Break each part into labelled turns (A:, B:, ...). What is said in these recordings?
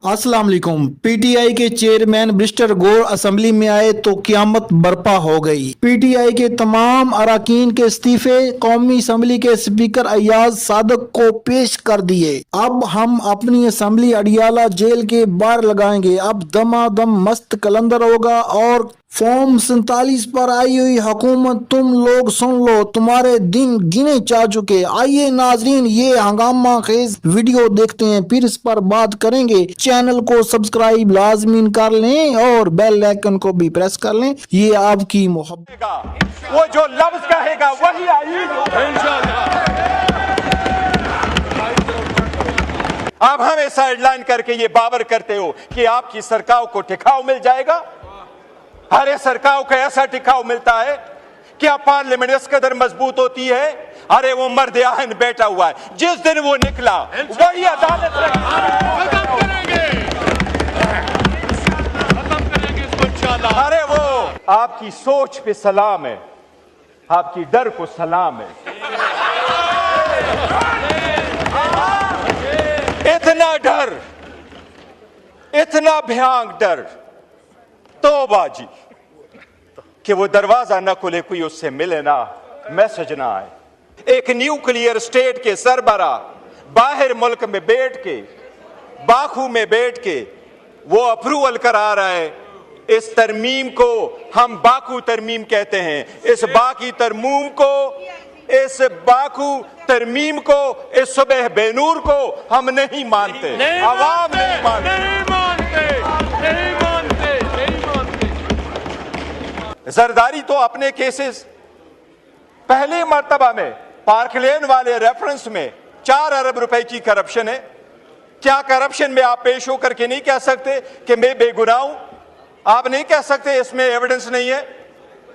A: अस्सलाम वालेकुम। पीटीआई के चेयरमैन बैरिस्टर गौर असेंबली में आए तो क़यामत बर्पा हो गई। पीटीआई के तमाम अरकान के इस्तीफे कौमी असेंबली के स्पीकर अयाज सादक को पेश कर दिए। अब हम अपनी असेंबली अडियाला जेल के बाहर लगाएंगे। अब दमादम मस्त कलंदर होगा और फॉर्म 47 पर आई हुई हुकूमत तुम लोग सुन लो, तुम्हारे दिन गिने जा चुके। आइए नाजरीन, ये हंगामा खेज वीडियो देखते हैं, फिर इस पर बात करेंगे। चैनल को सब्सक्राइब लाजमीन कर लें और बेल आइकन को भी प्रेस कर लें। ये आपकी मोहब्बत।
B: वो जो लफ्ज कहेगा वही इंशाअल्लाह। आप हमें साइडलाइन करके ये बावर करते हो कि आपकी सरकार को टिकाऊ मिल जाएगा। अरे सरकार को ऐसा टिकाऊ मिलता है, क्या पार्लियामेंट इस कदर मजबूत होती है? अरे वो मर्द आहन बैठा हुआ है, जिस दिन वो निकला वही अदालत खत्म करेंगे इसको इंशाअल्लाह। अरे वो आपकी सोच पे सलाम है, आपकी डर को सलाम है। इतना डर, इतना भयानक डर, तौबा जी, कि वो दरवाजा न खुले, कोई उससे मिले ना, मैसेज ना आए। एक न्यूक्लियर स्टेट के सरबरा बाहर मुल्क में बैठ के, बाकू में बैठ के वो अप्रूवल करा रहा है। इस तरमीम को हम बाकू तरमीम कहते हैं। इस बाकी तरमीम को, इस बाकू तरमीम को, इस सुबह बेनूर को हम नहीं मानते, आवाम नहीं मानते। जरदारी तो अपने केसेस पहले मर्तबा में पार्कलेन वाले रेफरेंस में 4 अरब रुपए की करप्शन है। क्या करप्शन में आप पेश होकर के नहीं कह सकते कि मैं बेगुनाह हूं? आप नहीं कह सकते इसमें एविडेंस नहीं है?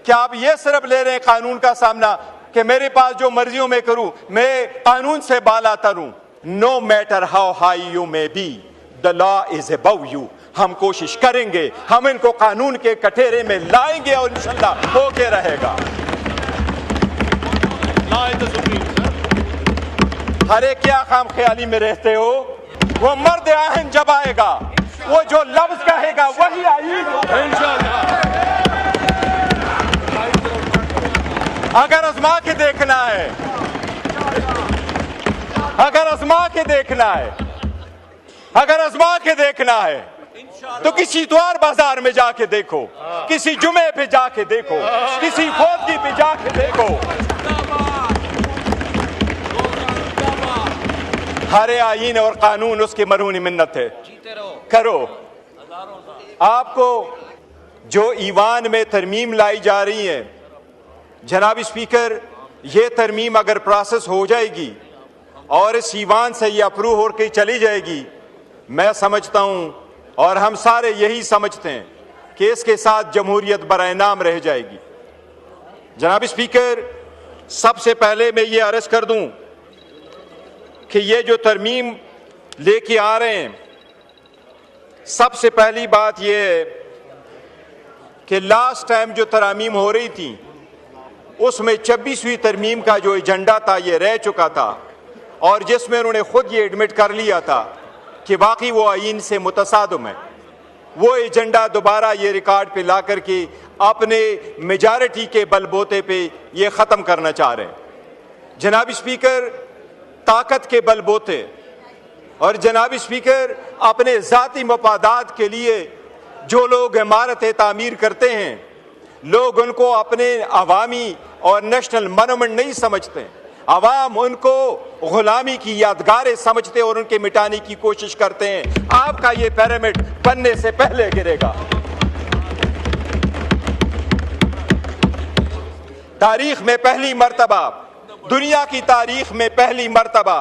B: क्या आप ये सिर्फ ले रहे हैं कानून का सामना कि मेरे पास जो मर्जियों में करूं, मैं कानून से बाला तरूं? No matter how high you may be, the law is above you. हम कोशिश करेंगे, हम इनको कानून के कटोरे में लाएंगे और इंशाअल्लाह होके रहेगा। अरे क्या खाम ख्याली में रहते हो? वो मर्द आहन जब आएगा, वो जो लफ्ज कहेगा वही इंशाअल्लाह। अगर आजमा के देखना है, अगर आजमा के देखना है, अगर आजमा के देखना है तो किसी द्वार बाजार में जाके देखो, किसी जुमे पे जाके देखो, किसी फौजी पे जाके देखो। हरे आईन और कानून उसकी मरहूनी मिन्नत है, करो। आपको जो ईवान में तरमीम लाई जा रही है, जनाब स्पीकर, ये तरमीम अगर प्रोसेस हो जाएगी और इस ईवान से ये अप्रूव होकर चली जाएगी, मैं समझता हूं और हम सारे यही समझते हैं कि इसके साथ जमहूरियत बराए नाम रह जाएगी। जनाब स्पीकर, सबसे पहले मैं ये अर्ज कर दूं कि ये जो तरमीम लेके आ रहे हैं, सबसे पहली बात ये है कि लास्ट टाइम जो तरमीम हो रही थी उसमें 26वीं तरमीम का जो एजेंडा था ये रह चुका था, और जिसमें उन्होंने खुद ये एडमिट कर लिया था कि बाकी वो आईन से मुतसादम है। वो एजेंडा दोबारा ये रिकॉर्ड पे ला करके अपने मेजॉरिटी के बलबूते पे ये ख़त्म करना चाह रहे हैं। जनाब स्पीकर, ताकत के बलबूते और जनाब स्पीकर अपने ज़ाती मफादात के लिए जो लोग इमारतें तामीर करते हैं, लोग उनको अपने अवामी और नेशनल मोनूमेंट नहीं समझते। अवाम उनको गुलामी की यादगारें समझते और उनके मिटाने की कोशिश करते हैं। आपका ये पिरामिड बनने से पहले गिरेगा। तारीख में पहली मर्तबा, दुनिया की तारीख में पहली मर्तबा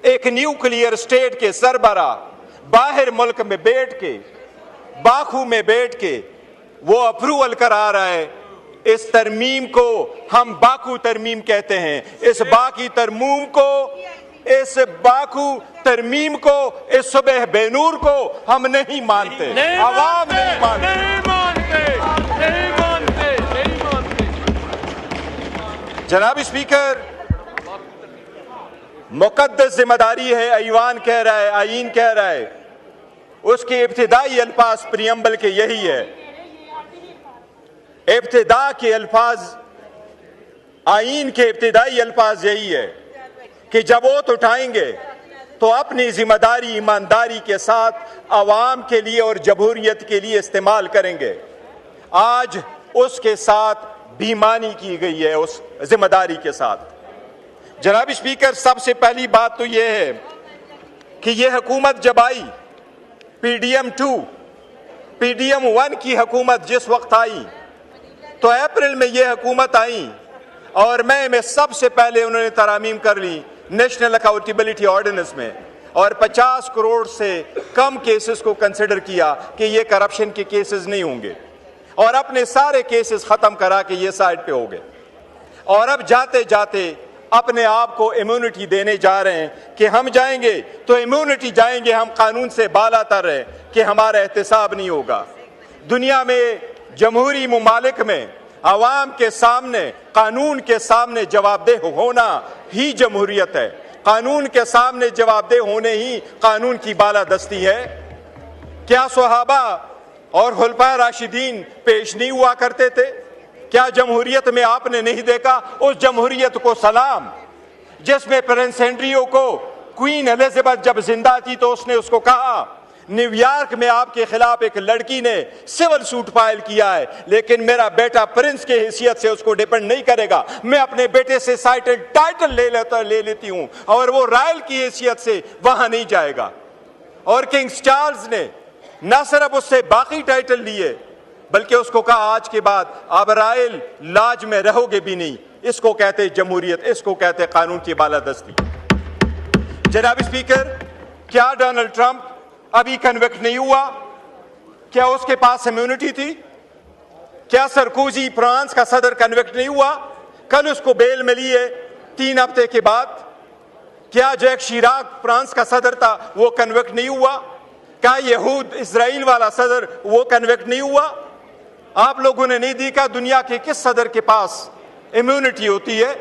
B: एक न्यूक्लियर स्टेट के सरबरा बाहर मुल्क में बैठ के, बाकू में बैठ के वो अप्रूवल करा रहा है। इस तरमीम को हम बाकू तरमीम कहते हैं। इस बाकी तरमीम को, इस बाकू तरमीम को, इस सुबह बेनूर को हम नहीं मानते, आवाम नहीं मानते। जनाब स्पीकर, मुकद्दस जिम्मेदारी है, ऐवान कह रहा है, आईन कह रहा है اس کے ابتدائی الفاظ پریمبل کے یہی ہے. ابتدا کے الفاظ، آئین کے ابتدائی الفاظ یہی ہے کہ جب ووٹ اٹھائیں گے تو اپنی ذمہ داری ایمانداری کے ساتھ عوام کے لیے اور جمہوریت کے لیے استعمال کریں گے. آج اس کے ساتھ بےایمانی کی گئی ہے، اس ذمہ داری کے ساتھ. جناب اسپیکر، سب سے پہلی بات تو یہ ہے کہ یہ حکومت جب آئی، P D M 2 P D M 1 کی حکومت جس وقت آئی تو اپریل میں یہ حکومت آئی اور مئی میں سب سے پہلے انہوں نے ترامیم کر لی نیشنل اکاؤنٹیبلٹی آرڈیننس میں، اور 50 کروڑ سے کم کیسز کو کنسیڈر کیا کہ یہ کرپشن کے کیسز نہیں ہوں گے، اور اپنے سارے کیسز ختم کرا کے یہ سائڈ پہ ہو گئے. اور اب جاتے جاتے اپنے آپ کو امیونٹی دینے جا رہے ہیں کہ ہم جائیں گے تو امیونٹی جائیں گے، ہم قانون سے بالا تر ہیں کہ ہمارا احتساب نہیں ہوگا. دنیا میں جمہوری ممالک میں عوام کے سامنے، قانون کے سامنے جواب دہ ہونا ہی جمہوریت ہے. قانون کے سامنے جواب دہ ہونے ہی قانون کی بالادستی ہے. کیا صحابہ اور خلفائے راشدین پیش نہیں ہوا کرتے تھے؟ کیا جمہوریت میں آپ نے نہیں دیکھا اس جمہوریت کو سلام جس میں پرنس ہینریو کو کوئین ایلزابتھ جب زندہ تھی تو اس نے اس کو کہا نیو یارک میں آپ کے خلاف ایک لڑکی نے سول سوٹ فائل کیا ہے، لیکن میرا بیٹا پرنس کے حیثیت سے اس کو ڈیپینڈ نہیں کرے گا، میں اپنے بیٹے سے ٹائٹل لے لیتی ہوں اور وہ رائل کی حیثیت سے وہاں نہیں جائے گا. اور کنگ چارلز نے نہ صرف اس سے باقی ٹائٹل لیے بلکہ اس کو کہا آج کے بعد آپ رائل لاج میں رہو گے بھی نہیں. اس کو کہتے جمہوریت، اس کو کہتے قانون کی بالادستی. جناب اسپیکر، کیا ڈونلڈ ٹرمپ ابھی کنوکٹ نہیں ہوا؟ کیا اس کے پاس امیونٹی تھی؟ کیا سرکوزی فرانس کا صدر کنوکٹ نہیں ہوا؟ کل اس کو بیل ملی ہے 3 ہفتے کے بعد. کیا جیک شیراک فرانس کا صدر تھا وہ کنوکٹ نہیں ہوا؟ کیا یہود اسرائیل والا صدر وہ کنوکٹ نہیں ہوا؟ آپ لوگوں نے نہیں دیکھا دنیا کے کس صدر کے پاس امیونٹی ہوتی ہے؟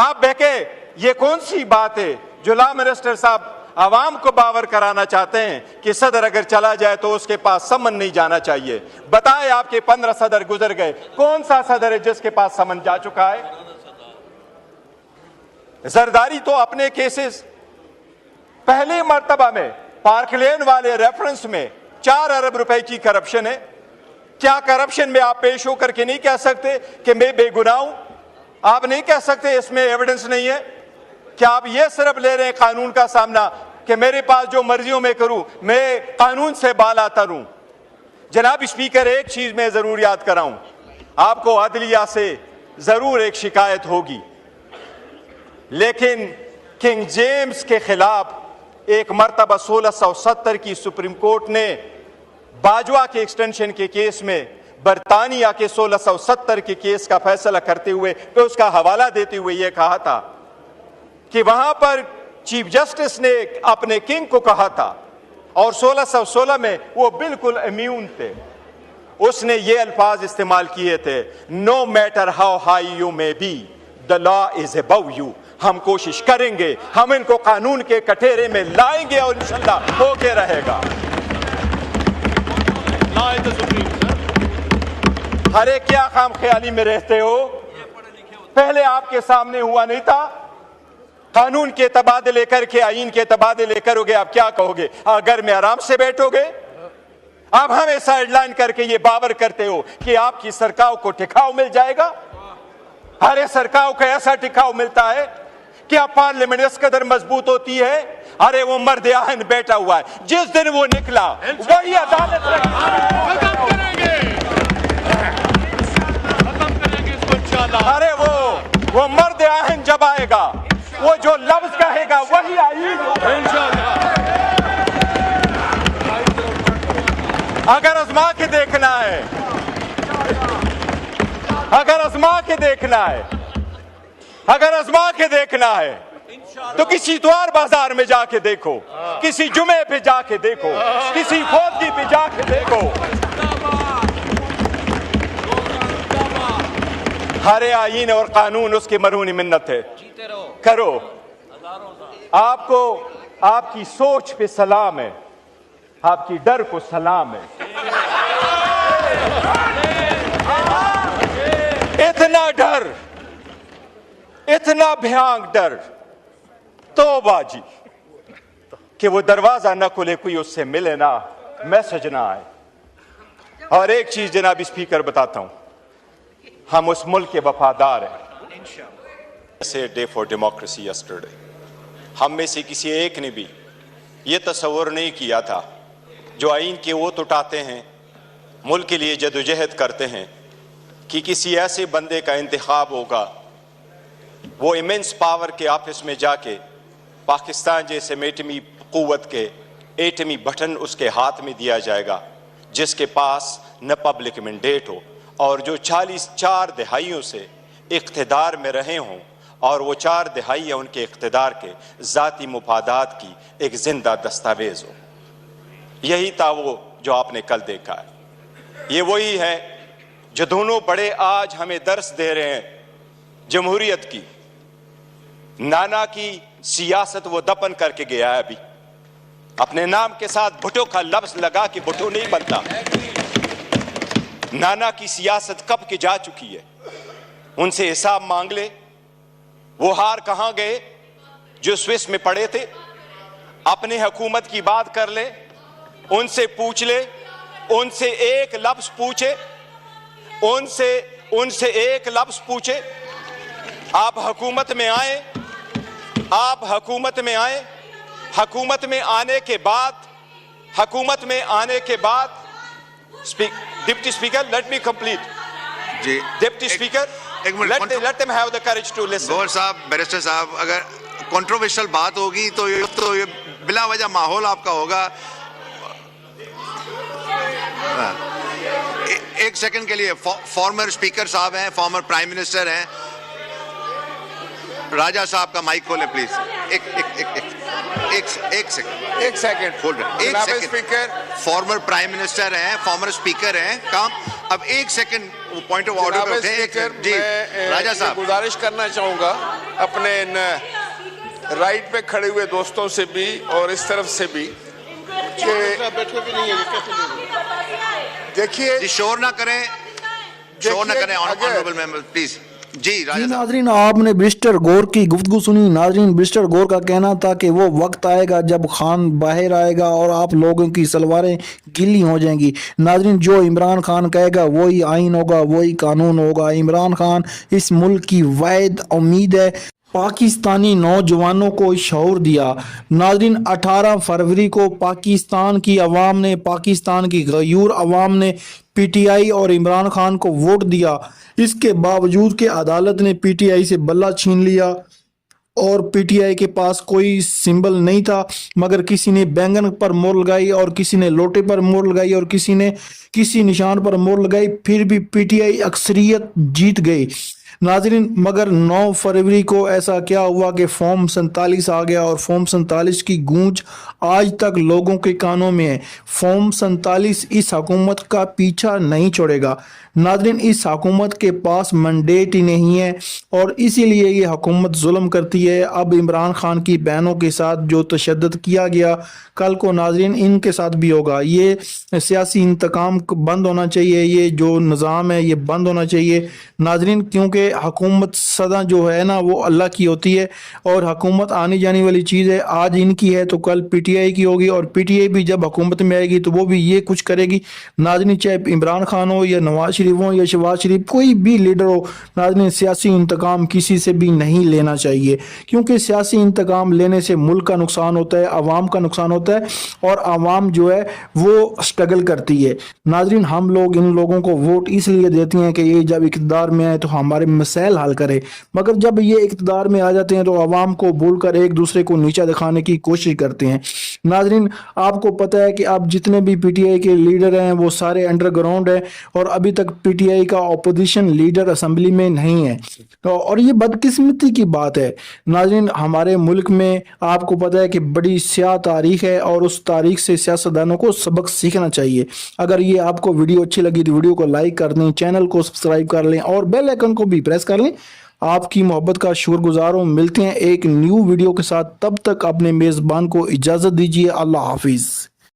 B: آپ بہکے یہ کون سی بات ہے جو لا منسٹر صاحب عوام کو باور کرانا چاہتے ہیں کہ صدر اگر چلا جائے تو اس کے پاس سمن نہیں جانا چاہیے؟ بتائے آپ کے 15 صدر گزر گئے، کون سا صدر ہے جس کے پاس سمن جا چکا ہے؟ زرداری تو اپنے کیسز پہلی مرتبہ میں پارک لین والے ریفرنس میں 4 ارب روپے کی کرپشن ہے. کیا کرپشن میں آپ پیش ہو کر کے نہیں کہہ سکتے کہ میں بے گناہ ہوں؟ آپ نہیں کہہ سکتے اس میں ایویڈنس نہیں ہے؟ کیا آپ یہ صرف لے رہے ہیں قانون کا سامنا کہ میرے پاس جو مرضیوں میں کروں، میں قانون سے بالا تر ہوں؟ جناب اسپیکر، ایک چیز میں ضرور یاد کراؤں، آپ کو عدلیہ سے ضرور ایک شکایت ہوگی، لیکن کنگ جیمز کے خلاف ایک مرتبہ 1670 کی سپریم کورٹ نے باجوہ کے ایکسٹینشن کے کیس میں برطانیہ کے 1670 کے کیس کا فیصلہ کرتے ہوئے اس کا حوالہ دیتے ہوئے یہ کہا تھا کہ وہاں پر چیف جسٹس نے اپنے کنگ کو کہا تھا اور 1616 میں وہ بالکل امیون تھے. اس نے یہ الفاظ استعمال کیے تھے، no matter how high you may be the law is above you. ہم کوشش کریں گے، ہم ان کو قانون کے کٹہرے میں لائیں گے اور انشاءاللہ ہو کے رہے گا. ارے کیا خام خیالی میں رہتے ہو؟ پہلے آپ کے سامنے ہوا نہیں تھا؟ قانون کے تبادلے کر کے آئین کے تبادلے کرو گے، آپ کیا کہو گے؟ گھر میں آرام سے بیٹھو گے؟ آپ ہمیں سائیڈ لائن کر کے یہ باور کرتے ہو کہ آپ کی سرکار کو ٹکاؤ مل جائے گا؟ ارے سرکار کو ایسا ٹکاؤ ملتا ہے کیا پارلیمنٹ اس قدر مضبوط ہوتی ہے؟ ارے وہ مرد آہن بیٹھا ہوا ہے، جس دن وہ نکلا وہی عدالت ختم کریں گے اس کو انشاءاللہ. ارے وہ مرد آہن جب آئے گا وہ جو لفظ کہے گا وہی آئین انشاءاللہ. اگر آزما کے دیکھنا ہے، اگر آزما کے دیکھنا ہے، اگر آزما کے دیکھنا ہے تو کسی اتوار بازار میں جا کے دیکھو، کسی جمعے پہ جا کے دیکھو، کسی فوتگی پہ جا کے دیکھو. ہر آئین اور قانون اس کی مرہونی منت ہے. کرو. آپ کو آپ کی سوچ پہ سلام ہے، आपकी डर को सलाम है। इतना डर, इतना भयानक डर, तौबा जी, कि वो दरवाजा न खुले, कोई उससे मिले ना, मैसेज ना आए। और एक चीज जनाब स्पीकर बताता हूं, हम उस मुल्क के वफादार हैं। से डे फॉर डेमोक्रेसी यस्टरडे, हम में से किसी एक ने भी ये तस्वर नहीं किया था, जो आइन के वोट उठाते हैं, मुल्क के लिए जदोजहद करते हैं, कि किसी ऐसे बंदे का इंतखाब होगा, वो इमेंस पावर के ऑफिस में जाके पाकिस्तान जैसे एटमी कुव्वत के एटमी बटन उसके हाथ में दिया जाएगा, जिसके पास न पब्लिक मैंडेट हो, और जो 4 दहाइयों से इक़्तिदार में रहे हों, और वो 4 दहाइयाँ उनके इक़्तिदार के ज़ाती मुफादात की एक ज़िंदा दस्तावेज़ हो। यही था वो जो आपने कल देखा है। ये वही है जो दोनों बड़े आज हमें दर्स दे रहे हैं जमहूरियत की। नाना की सियासत वो दफन करके गया है, अभी अपने नाम के साथ भुट्टो का लफ्ज लगा कि भुट्टो नहीं बनता। नाना की सियासत कब की जा चुकी है, उनसे हिसाब मांग ले। वो हार कहां गए जो स्विस में पड़े थे? अपने हुकूमत की बात कर ले, उनसे पूछ ले, उनसे एक लफ्ज पूछे, उनसे एक लफ्ज पूछे। आप हुकूमत में आए, आप हुकूमत में आए, हुकूमत में आने के बाद deputy speaker, let me complete
C: जी।
B: डिप्टी स्पीकर,
C: एक मिनट,
B: let them have the courage to listen.
C: Gaur साहब, बैरिस्टर साहब, अगर कंट्रोवर्शियल बात होगी तो ये बिला वजह माहौल आपका होगा। एक सेकंड के लिए फॉर्मर स्पीकर साहब हैं, फॉर्मर प्राइम मिनिस्टर हैं, राजा साहब का माइक खोलें प्लीज। एक सेकंड बोल रहे, एक second. Speaker former prime minister हैं, फॉर्मर स्पीकर हैं, काम अब एक सेकंड पॉइंट ऑफ ऑर्डर पे उठे जी। राजा साहब,
D: गुजारिश करना चाहूंगा अपने राइट पे खड़े हुए दोस्तों से भी और इस तरफ से भी देखिए,
C: शोर ना करें, ऑनरेबल मेंबर प्लीज जी। राजा
A: नाजरीन, आपने बैरिस्टर गौर की गुफ्तगू सुनी। नाजरीन, बैरिस्टर गौर का कहना था कि वो वक्त आएगा जब खान बाहर आएगा और आप लोगों की सलवारें गीली हो जाएंगी। नाजरीन, जो इमरान खान कहेगा वही आइन होगा, वही कानून होगा। इमरान खान इस मुल्क की वाहिद उम्मीद है। पाकिस्तानी नौजवानों को शऊर दिया। नाजरीन, 18 फरवरी को पाकिस्तान की अवाम ने, पाकिस्तान की गयूर अवाम ने पीटीआई और इमरान खान को वोट दिया। इसके बावजूद कि अदालत ने पीटीआई से बल्ला छीन लिया और पीटीआई के पास कोई सिंबल नहीं था, मगर किसी ने बैंगन पर मोहर लगाई और किसी ने लोटे पर मोहर लगाई और किसी ने किसी निशान पर मोहर लगाई, फिर भी पीटीआई अक्सरियत जीत गई। नाजरीन, मगर 9 फरवरी को ऐसा क्या हुआ कि फॉर्म 47 आ गया और फॉर्म 47 की गूंज आज तक लोगों के कानों में है। फॉर्म 47 इस हुकूमत का पीछा नहीं छोड़ेगा। नाजरीन, इस हुकूमत के पास मैंडेट ही नहीं है और इसीलिए ये हुकूमत जुल्म करती है। अब इमरान खान की बहनों के साथ जो तशद्दुद किया गया, कल को नाजरीन इनके साथ भी होगा। ये सियासी इंतकाम बंद होना चाहिए, ये जो निज़ाम है ये बंद होना चाहिए नाजरीन, क्योंकि हुकूमत सदा जो है ना वो अल्लाह की होती है और हुकूमत आने जाने वाली चीज़ है। आज इनकी है तो कल पीटीआई की होगी और पीटीआई भी जब हुकूमत में आएगी तो वो भी ये कुछ करेगी। नाजरीन, चाहे इमरान खान हो या नवाज शरीफ हो या शहबाज शरीफ, कोई भी लीडर हो, नाजरीन सियासी इंतकाम किसी से भी नहीं लेना चाहिए, क्योंकि सियासी इंतकाम लेने से मुल्क का नुकसान होता है, आवाम का नुकसान होता है और आवाम जो है वो स्ट्रगल करती है। नाजरीन, हम लोग इन लोगों को वोट इसलिए देते हैं कि ये जब इक़्तिदार में आए तो हमारे मसाइल हल करे, मगर जब ये इक़्तिदार में आ जाते हैं तो आवाम को भूलकर एक दूसरे को नीचा दिखाने की कोशिश करते हैं। नाजरीन, आपको पता है कि अब जितने भी पीटीआई के लीडर हैं वो सारे अंडरग्राउंड हैं और अभी तक पीटीआई का अपोजिशन लीडर असेंबली में नहीं है और ये बदकिस्मती की बात है। नाजरीन, हमारे मुल्क में आपको पता है कि बड़ी स्याह तारीख है और उस तारीख से सियासतदानों को सबक सीखना चाहिए। अगर ये आपको वीडियो अच्छी लगी तो वीडियो को लाइक कर दें, चैनल को सब्सक्राइब कर लें और बेल आइकन को भी प्रेस कर लें। आपकी मोहब्बत का शुक्रगुजार हूं। मिलते हैं एक न्यू वीडियो के साथ, तब तक अपने मेज़बान को इजाज़त दीजिए। अल्लाह हाफिज़।